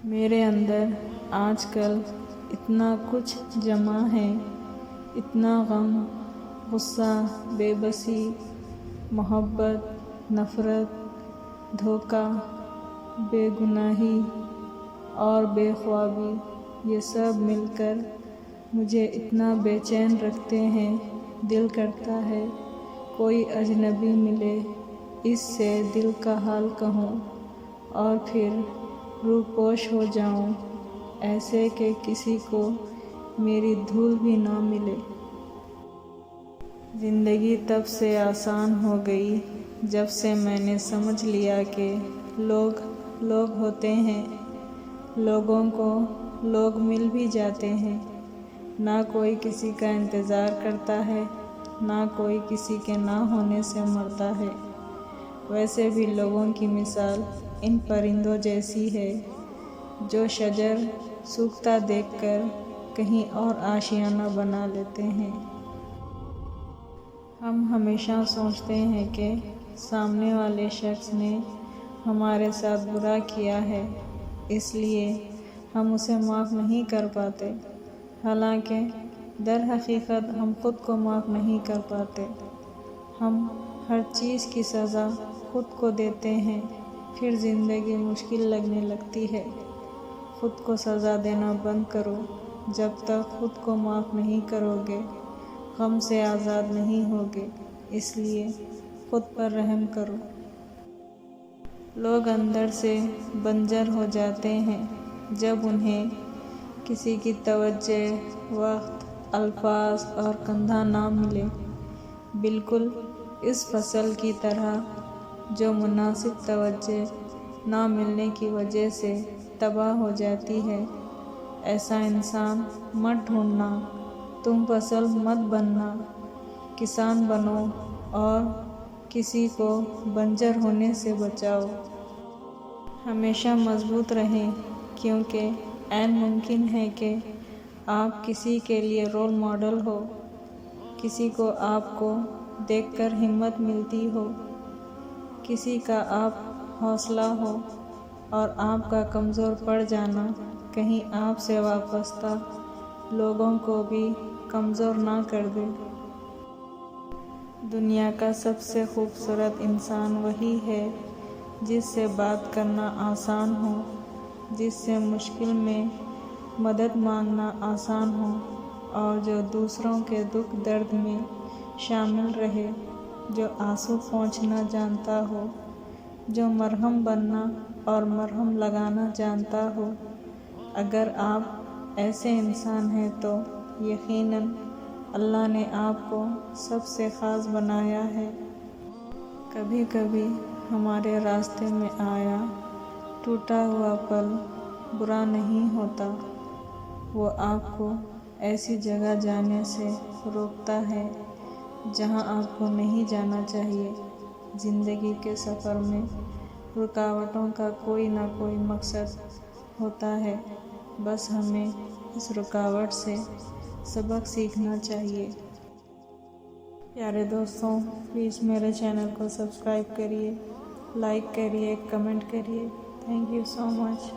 میرے اندر آج کل اتنا کچھ جمع ہے، اتنا غم، غصہ، بے بسی، محبت، نفرت، دھوکہ، بے گناہی اور بے خوابی، یہ سب مل کر مجھے اتنا بے چین رکھتے ہیں۔ دل کرتا ہے کوئی اجنبی ملے، اس سے دل کا حال کہوں اور پھر روپوش ہو جاؤں، ایسے کہ کسی کو میری دھول بھی نہ ملے۔ زندگی تب سے آسان ہو گئی جب سے میں نے سمجھ لیا کہ لوگ ہوتے ہیں، لوگوں کو لوگ مل بھی جاتے ہیں۔ نہ کوئی کسی کا انتظار کرتا ہے، نہ کوئی کسی کے نہ ہونے سے مرتا ہے۔ ویسے بھی لوگوں کی مثال ان پرندوں جیسی ہے جو شجر سوکھتا دیکھ کر کہیں اور آشیانہ بنا لیتے ہیں۔ ہم ہمیشہ سوچتے ہیں کہ سامنے والے شخص نے ہمارے ساتھ برا کیا ہے، اس لیے ہم اسے معاف نہیں کر پاتے، حالانکہ در حقیقت ہم خود کو معاف نہیں کر پاتے۔ ہم ہر چیز کی سزا خود کو دیتے ہیں، پھر زندگی مشکل لگنے لگتی ہے۔ خود کو سزا دینا بند کرو، جب تک خود کو معاف نہیں کرو گے غم سے آزاد نہیں ہوگے، اس لیے خود پر رحم کرو۔ لوگ اندر سے بنجر ہو جاتے ہیں جب انہیں کسی کی توجہ، وقت، الفاظ اور کندھا نہ ملے، بالکل اس فصل کی طرح جو مناسب توجہ نہ ملنے کی وجہ سے تباہ ہو جاتی ہے۔ ایسا انسان مت ڈھونڈنا، تم فصل مت بننا، کسان بنو اور کسی کو بنجر ہونے سے بچاؤ۔ ہمیشہ مضبوط رہیں، کیونکہ عین ممکن ہے کہ آپ کسی کے لیے رول ماڈل ہو، کسی کو آپ کو دیکھ کر ہمت ملتی ہو، کسی کا آپ حوصلہ ہو، اور آپ کا کمزور پڑ جانا کہیں آپ سے وابستہ لوگوں کو بھی کمزور نہ کر دے۔ دنیا کا سب سے خوبصورت انسان وہی ہے جس سے بات کرنا آسان ہو، جس سے مشکل میں مدد مانگنا آسان ہو، اور جو دوسروں کے دکھ درد میں شامل رہے، جو آنسو پوچھنا جانتا ہو، جو مرہم بننا اور مرہم لگانا جانتا ہو۔ اگر آپ ایسے انسان ہیں تو یقیناً اللہ نے آپ کو سب سے خاص بنایا ہے۔ کبھی کبھی ہمارے راستے میں آیا ٹوٹا ہوا پل برا نہیں ہوتا، وہ آپ کو ایسی جگہ جانے سے روکتا ہے جہاں آپ کو نہیں جانا چاہیے۔ زندگی کے سفر میں رکاوٹوں کا کوئی نہ کوئی مقصد ہوتا ہے، بس ہمیں اس رکاوٹ سے سبق سیکھنا چاہیے۔ پیارے دوستوں، پلیز میرے چینل کو سبسکرائب کریے، لائک کریے، کمنٹ کریے۔ Thank you so much.